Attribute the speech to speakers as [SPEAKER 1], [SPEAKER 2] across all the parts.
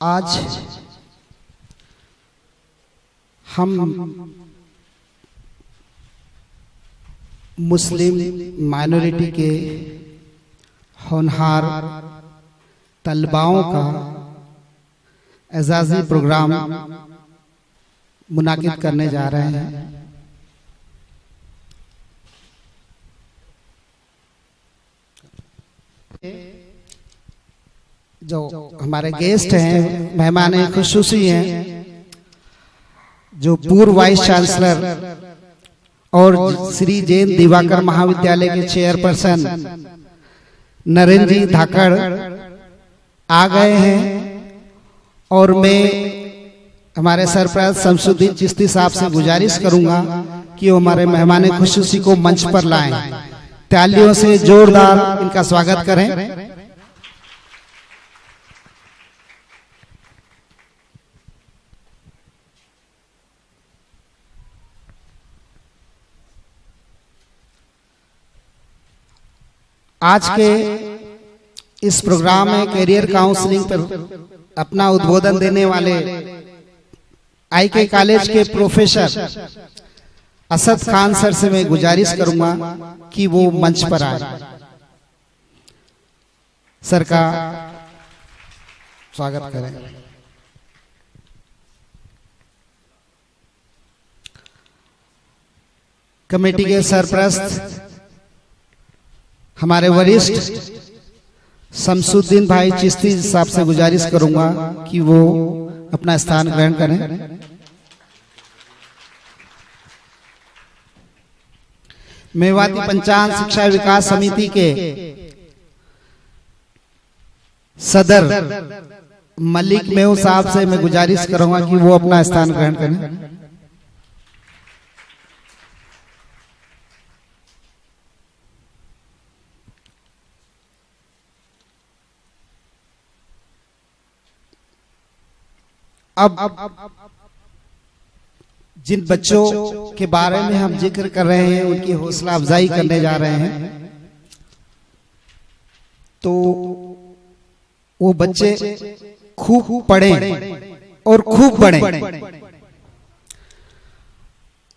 [SPEAKER 1] आज हम मुस्लिम माइनॉरिटी के होनहार तलबाओं का एजाज़ी प्रोग्राम मुनाकिद करने जा रहे हैं। जो हमारे गेस्ट हैं, मेहमान खुसूसी हैं, जो पूर्व वाइस चांसलर और श्री जैन दिवाकर महाविद्यालय के चेयरपर्सन नरेंद्र जी धाकड़ आ गए हैं और मैं हमारे सरपरस्त शमसुद्दीन चिश्ती साहब से गुजारिश करूंगा कि वो हमारे मेहमान खुसूसी को मंच पर लाएं। तालियों से जोरदार इनका स्वागत करें। आज के इस प्रोग्राम में कैरियर काउंसलिंग पर अपना उद्बोधन देने वाले आईके कॉलेज के प्रोफेसर असद खान सर से मैं गुजारिश करूंगा कि वो मंच पर आए। सर का स्वागत करें। कमेटी के सरपरस्त हमारे वरिष्ठ शमसुद्दीन भाई चिश्ती साहब से गुजारिश करूंगा कि वो अपना स्थान ग्रहण करें। मेवाती पंचांग शिक्षा विकास समिति के सदर मलिक मेहू साहब से मैं गुजारिश करूंगा कि वो अपना स्थान ग्रहण करें। अब जिन बच्चों के बारे में हम जिक्र कर रहे हैं, उनकी हौसला अफजाई करने जा रहे हैं, तो वो बच्चे खूब पढ़ें और खूब बढ़ें,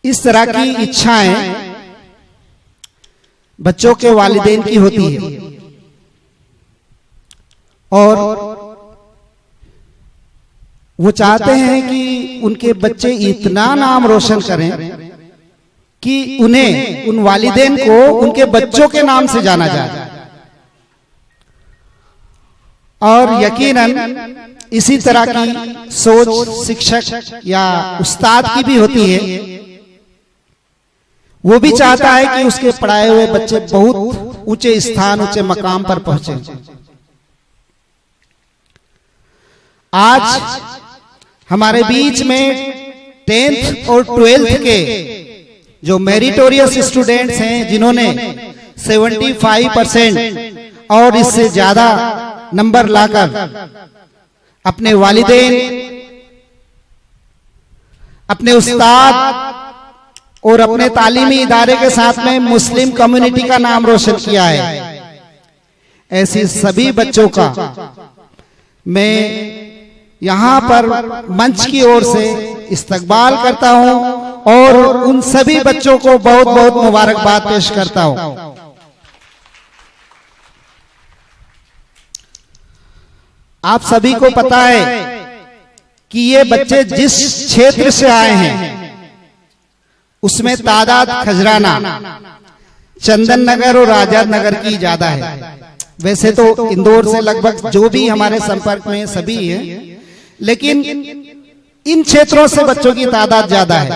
[SPEAKER 1] इस तरह की इच्छाएं बच्चों के वालिदैन की होती है और वो चाहते हैं कि उनके बच्चे इतना नाम रोशन करें कि उन्हें, उन वालिदैन को उनके बच्चों के नाम से जाना जाए। और यकीनन इसी तरह की सोच शिक्षक या उस्ताद की भी होती है। वो भी चाहता है कि उसके पढ़ाए हुए बच्चे बहुत ऊंचे स्थान, ऊंचे मकाम पर पहुंचे। आज हमारे बीच में 10th और 12th के जो मेरिटोरियस स्टूडेंट्स हैं, जिन्होंने 75% और इससे ज्यादा नंबर लाकर अपने वालिदैन, अपने उस्ताद और अपने तालीमी इदारे के साथ में मुस्लिम कम्युनिटी का नाम रोशन किया है, ऐसी सभी बच्चों का मैं यहाँ पर मंच की ओर से इस्तकबाल करता हूँ और उन सभी बच्चों को बहुत बहुत मुबारकबाद पेश करता हूँ। आप सभी को पता है कि ये बच्चे जिस क्षेत्र से आए हैं उसमें तादाद खजराना, चंदन नगर और आजाद नगर की ज्यादा है। वैसे तो इंदौर से लगभग जो भी हमारे संपर्क में सभी हैं, लेकिन इन क्षेत्रों से बच्चों की तादाद ज्यादा है।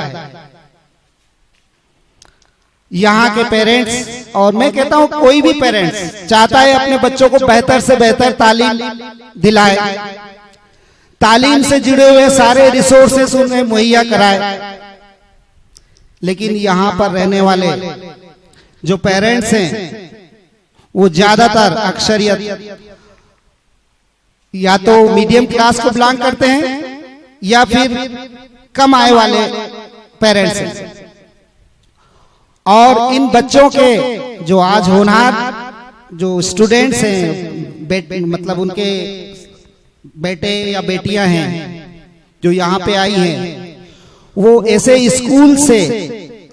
[SPEAKER 1] यहाँ के पेरेंट्स, और मैं कहता हूं कोई भी पेरेंट्स चाहता है अपने बच्चों को बेहतर से बेहतर तालीम दिलाए, तालीम से जुड़े हुए सारे रिसोर्सेस उन्हें मुहैया कराए। लेकिन यहाँ पर रहने वाले जो पेरेंट्स हैं वो ज्यादातर अक्सरियत या तो मीडियम क्लास को बिलोंग करते हैं या फिर कम आय वाले पेरेंट्स हैं। और इन बच्चों के जो आज होनहार जो स्टूडेंट्स हैं, मतलब उनके बेटे या बेटियां हैं जो यहाँ पे आई हैं, वो ऐसे स्कूल से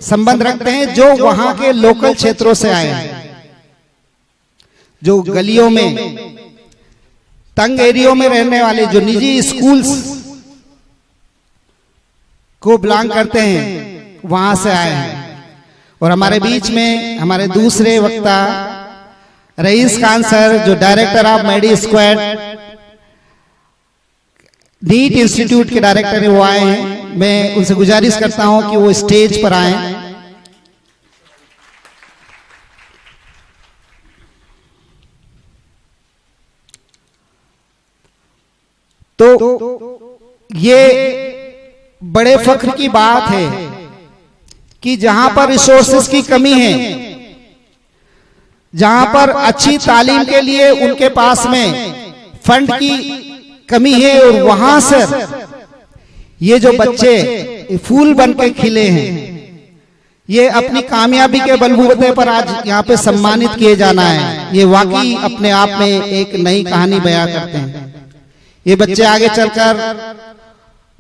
[SPEAKER 1] संबंध रखते हैं जो वहां के लोकल क्षेत्रों से आए हैं, जो गलियों में तंग एरियो में रहने वाले जो निजी स्कूल्स को बिलोंग करते हैं वहां से आए हैं। और हमारे बीच में हमारे दूसरे वक्ता रईस खान सर, जो director of medi squad NEET institute के डायरेक्टर है, वो आए हैं। मैं उनसे गुजारिश करता हूं कि वो स्टेज पर आए। तो ये बड़े फख्र की बात है कि जहां पर रिसोर्सेज की कमी है, जहां पर अच्छी तालीम के लिए उनके पास में फंड की कमी है, और वहां से ये जो बच्चे फूल बन के खिले हैं, ये अपनी कामयाबी के बलबूते पर आज यहाँ पे सम्मानित किए जाना है। ये वाकई अपने आप में एक नई कहानी बयां करते हैं। ये बच्चे आगे चलकर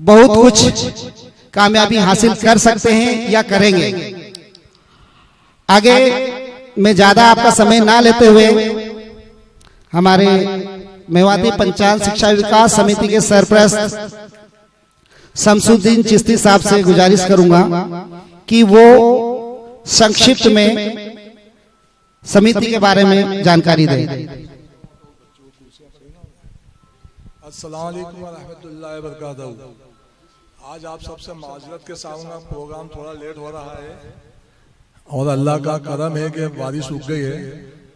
[SPEAKER 1] बहुत कुछ कामयाबी हासिल कर सकते हैं या करेंगे। आगे मैं ज्यादा आपका समय ना लेते हुए हमारे मेवाती पंचायत शिक्षा विकास समिति के सरप्रस्त शमसुद्दीन चिश्ती साहब से गुजारिश करूंगा कि वो संक्षिप्त में समिति के बारे में जानकारी दें।
[SPEAKER 2] अस्सलाम वालेकुम व रहमतुल्लाहि व बरकातहू। आज आप सबसे माजरत के सामने प्रोग्राम थोड़ा लेट हो रहा है और अल्लाह का करम है कि बारिश रुक गई है।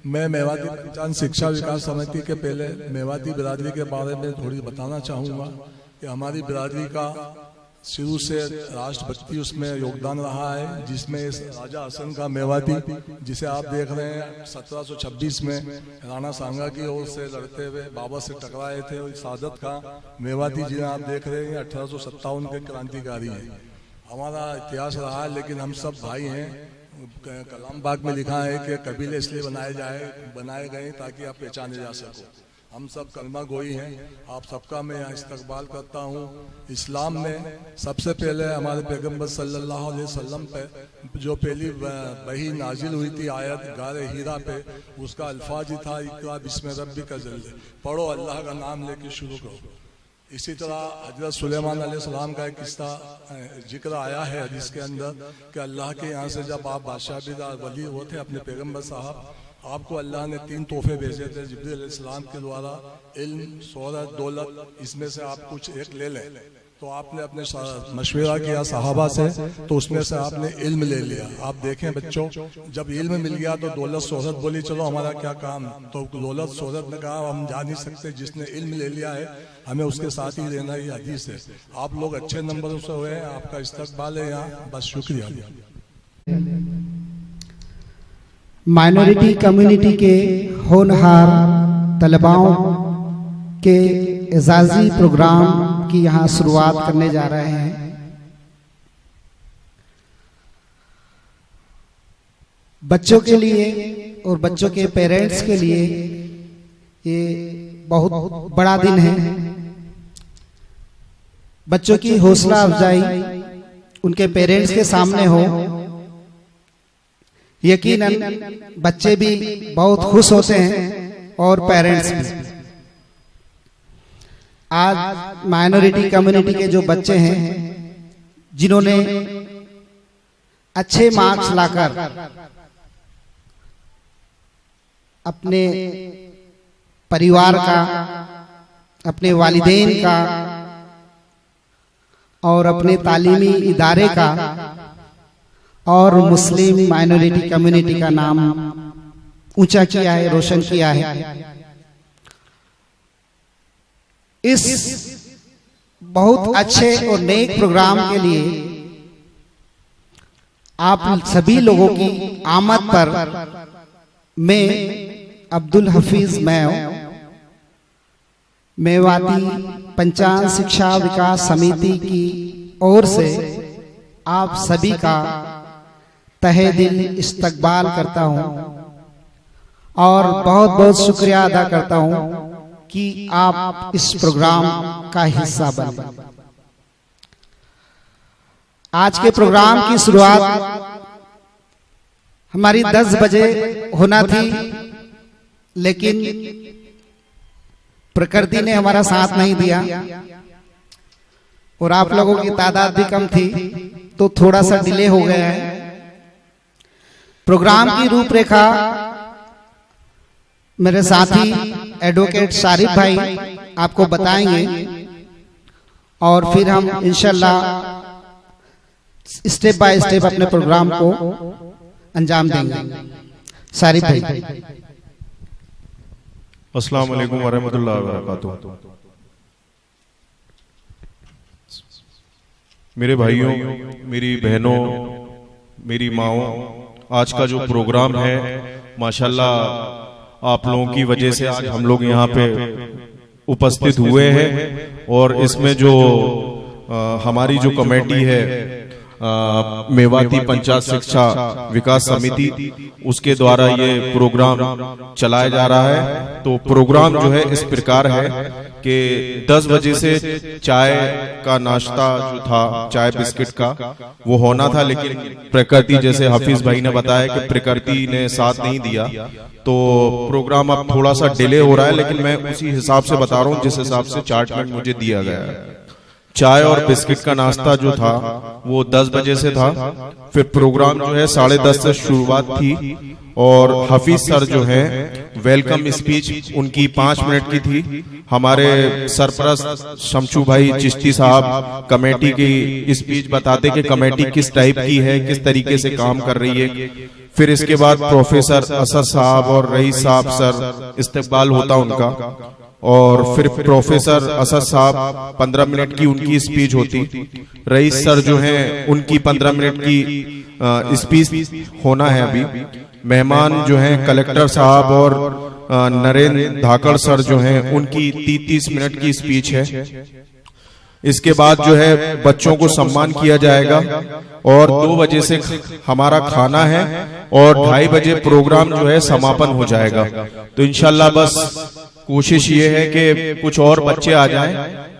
[SPEAKER 2] मैं मेवाती पंचायत शिक्षा विकास समिति के पहले मेवाती बिरादरी के बारे में थोड़ी बताना चाहूँगा कि हमारी बिरादरी का शुरू से राष्ट्रभक्ति उसमें योगदान रहा है, जिसमें इस राजा हसन का मेवाती, जिसे आप देख रहे हैं 1726 में राणा सांगा की ओर से लड़ते हुए बाबा से टकराए थे, और सादत का मेवाती जिन्हें आप देख रहे हैं 1857 के क्रांतिकारी हैं। हमारा इतिहास रहा है, लेकिन हम सब भाई हैं। कलाम बाग में लिखा है कि कबीले इसलिए बनाए गए ताकि आप पहचाने जा सको। हम सब कलमा गोई हैं। आप सबका मैं यहाँ इस्तकबाल करता हूँ। इस्लाम में सबसे पहले हमारे पैगम्बर सल्लल्लाहु अलैहि वसल्लम पे जो पहली वही नाजिल हुई थी आयत गारे हीरा पे, उसका अल्फाज ही था इक़रा बिस्मि रब्बिका जल्दी, पढ़ो अल्लाह का नाम लेके शुरू करो। इसी तरह हजरत सुलेमान अलैहिस्सलाम का एक किस्सा जिक्र आया है हदीस के अंदर कि अल्लाह के यहाँ से जब आप बादशाह भी वली वो थे अपने पैगम्बर साहब, आपको अल्लाह ने 3 तोहफे भेजे थे जिब्रील अलैहिस्सलाम के द्वारा, इल्म, शोहरत, दौलत, इसमें से आप कुछ एक ले लें। तो आपने अपने मशवरा किया सहाबा से, तो उसमें से आपने इल्म ले लिया। आप देखें बच्चों, जब इल्म मिल गया तो दौलत शोहरत बोली चलो हमारा क्या काम, तो दौलत शोहरत ने कहा हम जा नहीं सकते, जिसने इल्म ले लिया है हमें उसके साथ ही रहना, ये हदीस है। आप लोग अच्छे नंबरों से हुए, आपका इस्तकबाल है यहाँ, बस शुक्रिया।
[SPEAKER 1] माइनॉरिटी कम्युनिटी के होनहार तलबाओं के एजाजी प्रोग्राम की यहाँ शुरुआत करने जा रहे हैं। बच्चों के लिए और बच्चों के पेरेंट्स के लिए ये बहुत बड़ा दिन है। बच्चों की हौसला अफजाई उनके पेरेंट्स के सामने हो, यकीनन बच्चे भी बहुत खुश होते हैं और पेरेंट्स भी। आज माइनॉरिटी कम्युनिटी के जो बच्चे हैं जिन्होंने अच्छे मार्क्स लाकर अपने परिवार का, अपने वालिदैन का और अपने तालीमी इदारे का और मुस्लिम माइनॉरिटी कम्युनिटी का नाम ऊंचा किया है, रोशन किया है। इस बहुत अच्छे और नेक प्रोग्राम के लिए आप सभी लोगों की आमद पर मैं अब्दुल हफीज मेवाती पंचायत शिक्षा विकास समिति की ओर से आप सभी का तहे दिल इस्तकबाल करता हूं और बहुत बहुत शुक्रिया अदा करता हूं कि आप इस प्रोग्राम का हिस्सा बने। आज के प्रोग्राम की शुरुआत हमारी 10 बजे होना थी, लेकिन प्रकृति ने हमारा साथ नहीं दिया और आप लोगों की तादाद भी कम थी, तो थोड़ा सा डिले हो गया है। प्रोग्राम की रूपरेखा मेरे साथी एडवोकेट शारिफ भाई आपको बताएंगे और फिर हम इंशाल्लाह स्टेप बाय स्टेप अपने प्रोग्राम को अंजाम देंगे। शारिफ भाई।
[SPEAKER 3] अस्सलाम वालेकुम वरहमतुल्लाहि वबरकातुहू। मेरे भाइयों, मेरी बहनों, मेरी माओ, आज का जो प्रोग्राम है माशाल्लाह आप लोगों की वजह से आज हम लोग यहाँ पे उपस्थित हुए हैं और इसमें जो हमारी जो कमेटी है मेवाती पंचायत शिक्षा विकास समिति, उसके द्वारा ये प्रोग्राम चलाया जा रहा है। तो प्रोग्राम जो है इस प्रकार है कि 10 बजे से चाय का नाश्ता जो था, चाय बिस्किट का, वो होना था, लेकिन प्रकृति, जैसे हाफिज भाई ने बताया कि प्रकृति ने साथ नहीं दिया, तो प्रोग्राम अब थोड़ा सा डिले हो रहा है। लेकिन मैं उसी हिसाब से बता रहा हूँ जिस हिसाब से चार्ट में मुझे दिया गया है। चाय और बिस्किट का नाश्ता जो था वो 10 बजे से था। फिर प्रोग्राम जो है 10:30 से शुरुआत थी और हाफिज सर जो है वेलकम स्पीच उनकी 5 मिनट की थी। हमारे सरपरस्त शमशू भाई चिश्ती साहब कमेटी की स्पीच बताते कि कमेटी किस टाइप की है, किस तरीके से काम कर रही है। फिर इसके बाद प्रोफेसर असद साहब और रईस साहब सर इस्तकबाल होता उनका, और फिर प्रोफेसर असद साहब 15 मिनट की उनकी स्पीच होती। रईस सर जो हैं उनकी 15 मिनट की स्पीच होना है। अभी मेहमान जो हैं कलेक्टर साहब और नरेंद्र धाकड़ सर जो हैं उनकी 30 मिनट की स्पीच है। इसके बाद जो है बच्चों को सम्मान किया जाएगा और 2 बजे से हमारा खाना है और 2:30 बजे प्रोग्राम जो है समापन हो जाएगा। तो इंशाल्लाह बस कोशिश ये है कि कुछ और बच्चे आ जाएं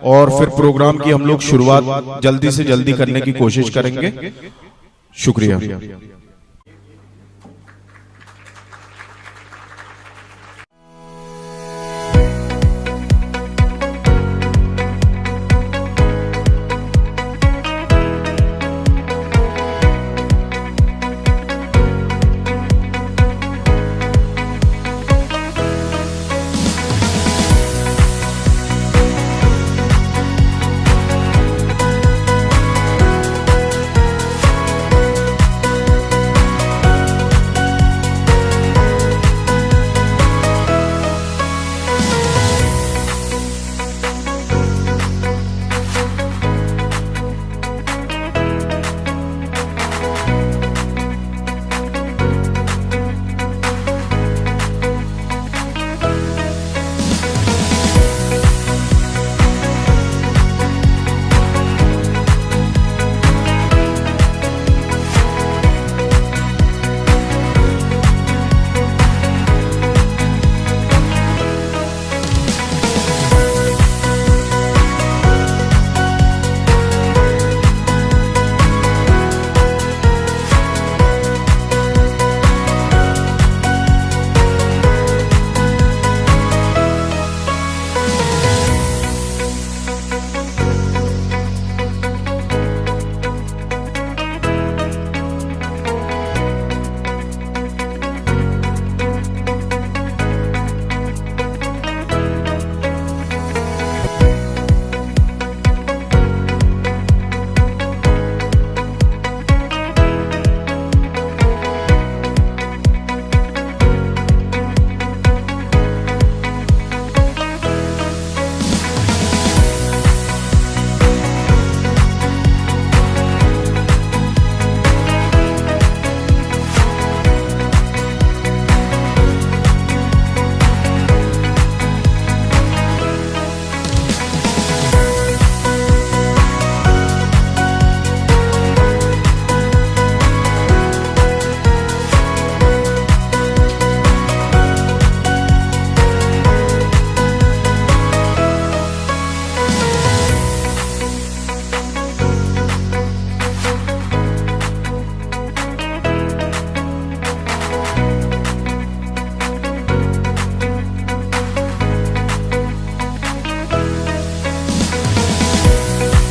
[SPEAKER 3] और फिर प्रोग्राम की हम लोग शुरुआत जल्दी से जल्दी करने की कोशिश करेंगे। शुक्रिया।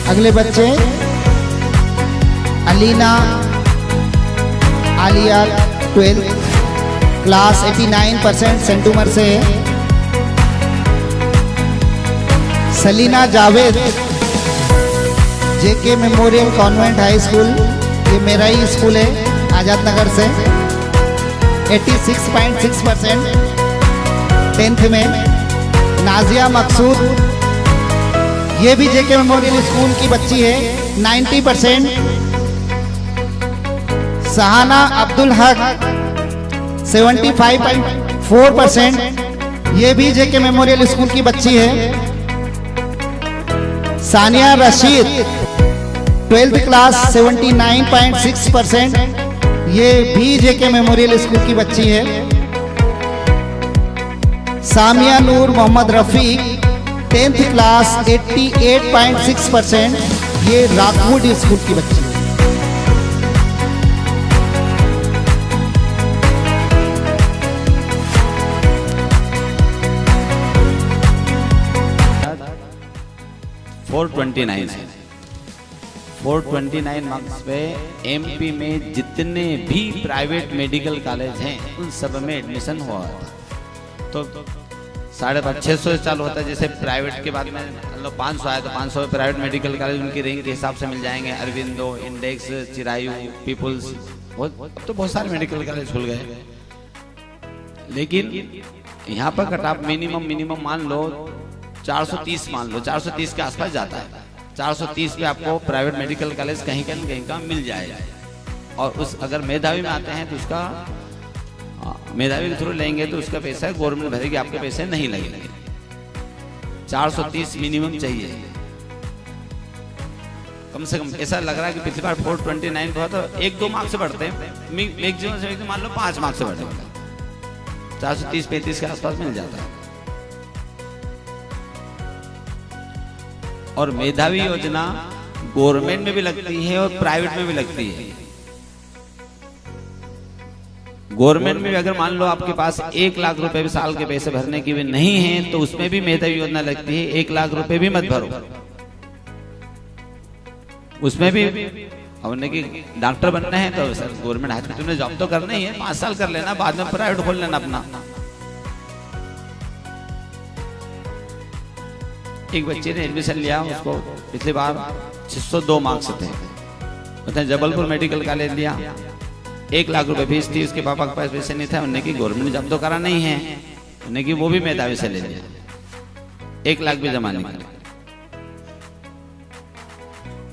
[SPEAKER 1] अगले बच्चे अलीना आलिया 12 क्लास 89% सेंट उमर से। सलीना जावेद जेके मेमोरियल कॉन्वेंट हाई स्कूल, ये मेरा ही स्कूल है आजाद नगर से, 86.6% 10th में। नाजिया मकसूद, ये भी जेके मेमोरियल स्कूल की बच्ची है, 90%। सहाना अब्दुल हक 75.4%, ये भी जेके मेमोरियल स्कूल की बच्ची है। सानिया रशीद 12th क्लास 79.6%, ये भी जेके मेमोरियल स्कूल की बच्ची है। सामिया नूर मोहम्मद रफीक 10th क्लास 88.6%, ये रॉकवुड स्कूल की बच्ची है।
[SPEAKER 4] फोर 429 मार्क्स पे एमपी में जितने भी प्राइवेट मेडिकल कॉलेज हैं उन सब में एडमिशन हुआ था। तो 550 से चालू होता है, जैसे प्राइवेट के बाद में 500 आया तो 500 प्राइवेट मेडिकल कॉलेज उनकी रैंक के हिसाब से मिल जाएंगे। अरविंदो, इंडेक्स, चिरायू, पीपुल्स, अब तो बहुत सारे मेडिकल कॉलेज खुल गए। लेकिन यहाँ पर कट ऑफ मिनिमम मान लो 430, मान लो 430 के आसपास जाता है। 430 पे आपको प्राइवेट मेडिकल कॉलेज कहीं का मिल जाएगा। और उस अगर मेधावी में आते हैं तो उसका मेधावी के थ्रू लेंगे तो उसका पैसा गवर्नमेंट भरेगी, आपके पैसे नहीं लगेंगे। 430 मिनिमम चाहिए कम से कम। ऐसा लग रहा है कि पिछली बार 429 हुआ तो 1-2 मार्क्स से बढ़ते हैं, मैक्सिमम से मान लो 5 मार्क्स से बढ़ेगा। 430-35 के आसपास मिल जाता है। और मेधावी योजना गवर्नमेंट में भी लगती है और प्राइवेट में भी लगती है। गवर्नमेंट में भी अगर मान लो आपके पास 1 लाख रुपए भी साल के पैसे भरने की भी नहीं है तो उसमें भी मेधावी योजना लगती है। 1 लाख रुपए भी मत भरो, उसमें भी हमने कि डॉक्टर बनना है तो सर गवर्नमेंट हॉस्पिटल में जॉब तो करना ही है, 5 साल कर लेना, बाद में प्राइवेट खोल लेना अपना। एक बच्चे ने एडमिशन लिया, उसको पिछली बार 602 मार्क्स थे, उसने जबलपुर मेडिकल कॉलेज लिया, 1 लाख रुपए फीस थी, उसके पापा के पास पैसे नहीं था, उन्होंने की गवर्नमेंट जॉब तो करा नहीं है, उन्होंने की वो भी मेधावी से ले लिया, 1 लाख भी जमा नहीं करा।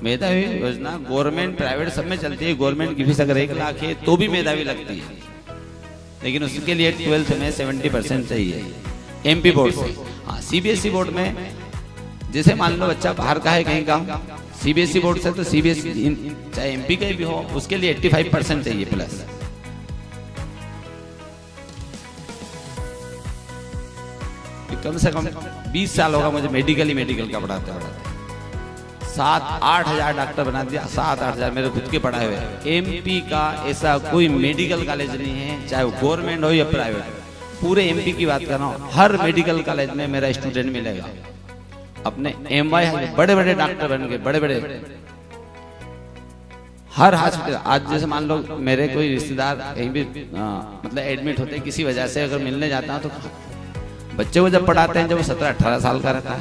[SPEAKER 4] मेधावी योजना गवर्नमेंट प्राइवेट सब में चलती है। गवर्नमेंट की फीस अगर 1 लाख है तो भी मेधावी लगती है, लेकिन उसके लिए 12th में 70% चाहिए एमपी बोर्ड से। हाँ, सीबीएसई बोर्ड में जैसे मान लो बच्चा बाहर का है कहीं का, सीबीएसई बोर्ड से तो सीबीएसई चाहे एमपी का भी हो उसके लिए 85% चाहिए प्लस। कम से कम 20 साल होगा मुझे मेडिकल का पढ़ाते 7-8 हजार डॉक्टर बना दिया, 7-8 हजार मेरे खुद के पढ़ाए हुए। एमपी का ऐसा कोई मेडिकल कॉलेज नहीं है, चाहे वो गवर्नमेंट हो या प्राइवेट, पूरे एमपी की बात कर रहा हूँ, हर मेडिकल कॉलेज में मेरा स्टूडेंट मिलेगा। अपने एमवाई बड़े बड़े डॉक्टर बन गए, बड़े बड़े हर हॉस्पिटल। आज जैसे मान लो मेरे कोई रिश्तेदार कहीं भी मतलब एडमिट होते किसी वजह से, अगर मिलने जाता हूँ तो बच्चे को जब पढ़ाते हैं जब वो 17-18 साल का रहता है,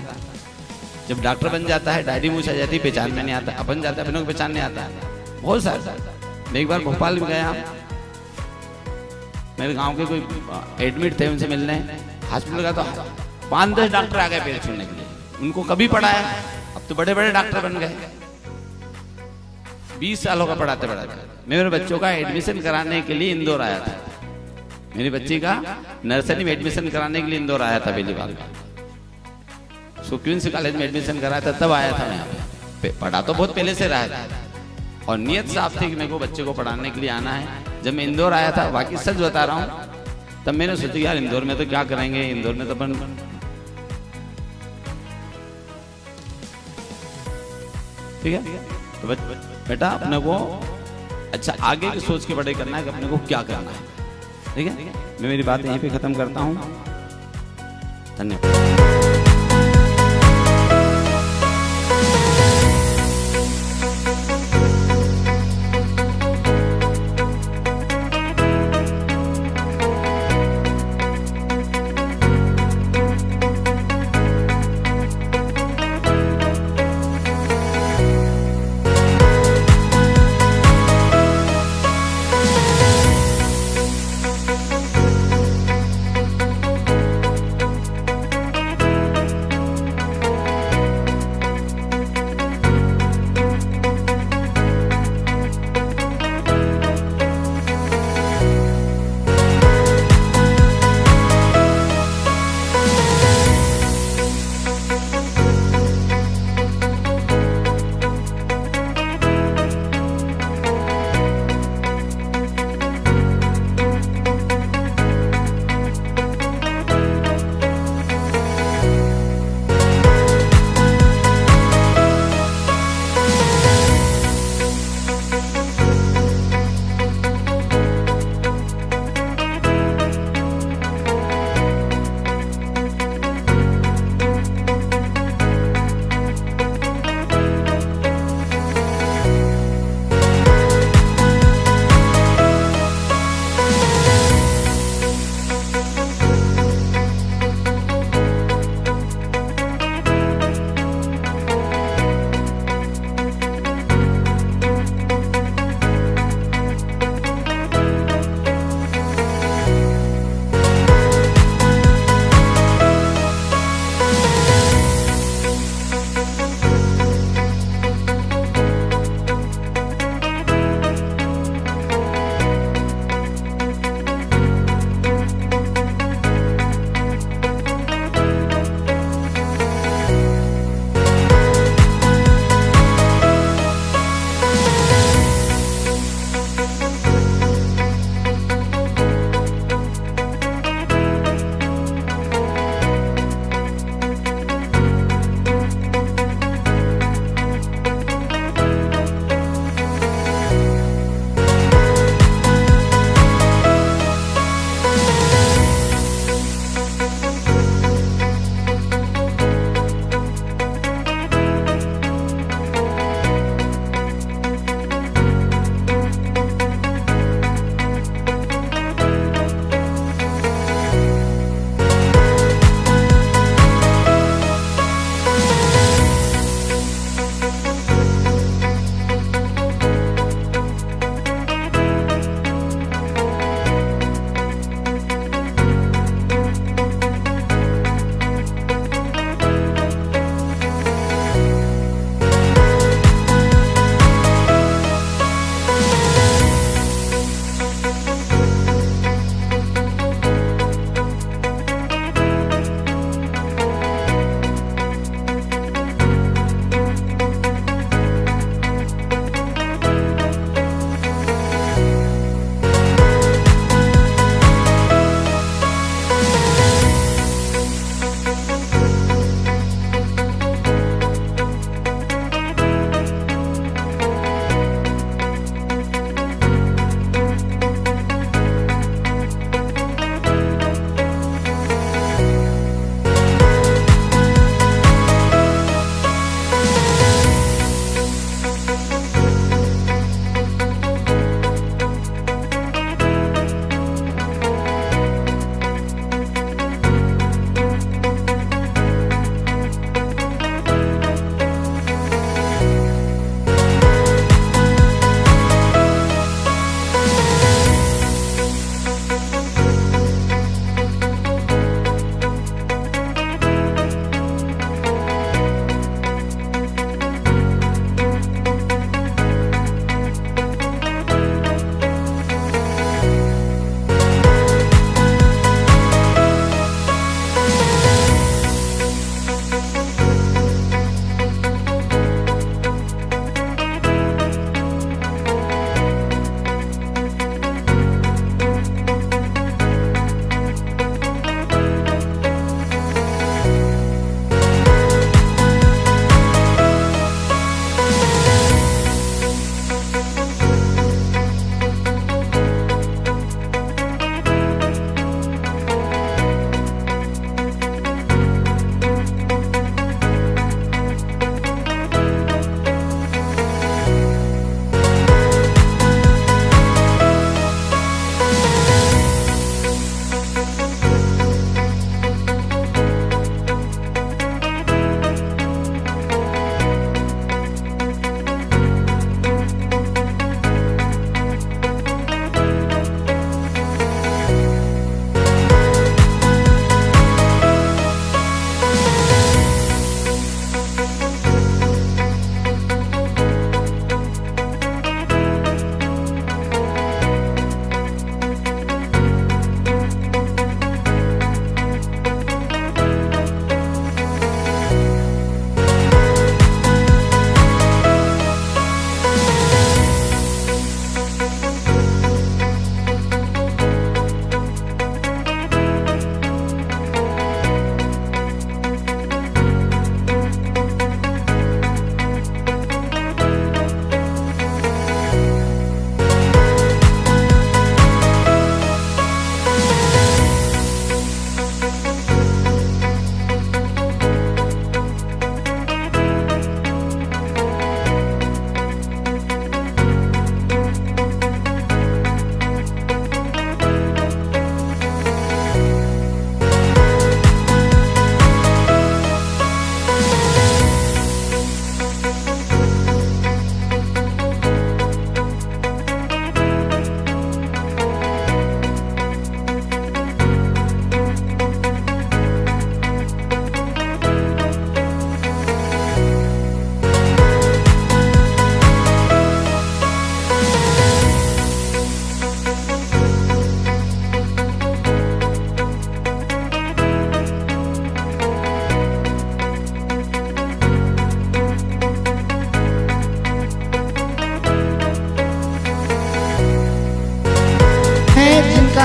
[SPEAKER 4] जब डॉक्टर बन जाता है डायरी मूछ आ जाती है, पहचान में नहीं आता, अपन जाता है अपनों को पहचान नहीं आता है। बहुत सारे मैं एक बार भोपाल में गया, मेरे गांव के कोई एडमिट थे, उनसे मिलने हॉस्पिटल का, तो 5-10 डॉक्टर आ गए पैर छूने के लिए, उनको कभी पढ़ाया, अब तो बड़े बड़े डॉक्टर बन गए। 20 सालों का पढ़ाते पढ़ाते मैं मेरे बच्चों का एडमिशन कराने के लिए इंदौर आया था, मेरी बच्ची का नर्सरी में एडमिशन कराने के लिए इंदौर आया था पहली बार। उसको क्वींस कॉलेज में एडमिशन कराया था, तब आया था मैं यहाँ पे। पढ़ा तो बहुत पहले से रहा था और नियत साफ थी कि मेरे को बच्चे को पढ़ाने के लिए आना है। जब मैं इंदौर आया था, बाकी सच बता रहा हूँ, तब मैंने सोचा यार इंदौर में तो क्या करेंगे, इंदौर में तो अपन ठीक है। तो बेटा अपने को अच्छा आगे की सोच के बड़े करना है कि अपने को क्या करना है, ठीक है। मैं मेरी बात यहीं पे खत्म करता हूँ, धन्यवाद।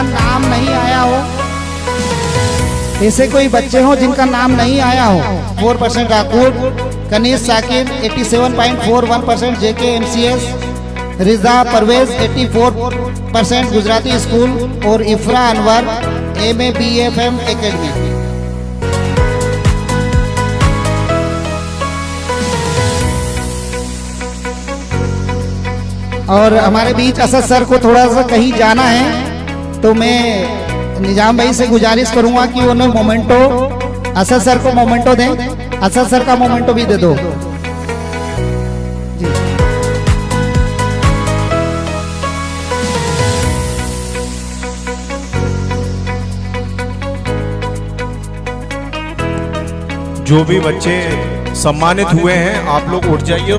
[SPEAKER 1] जिनका नाम नहीं आया हो, ऐसे कोई बच्चे हो जिनका नाम नहीं आया हो? 4% राकूर, कनीज साकिब 87.41% जेके MCS, रिजा परवेज 84% गुजराती स्कूल और इफ्रा अनवर MA BFM एकेडमी। और हमारे बीच असद सर को थोड़ा सा कहीं जाना है, तो मैं निजाम भाई से गुजारिश करूंगा कि उन्हें मोमेंटो, असद सर को मोमेंटो दें। असद सर का मोमेंटो भी दे दो जी।
[SPEAKER 3] जो भी बच्चे सम्मानित हुए हैं आप लोग उठ जाइए।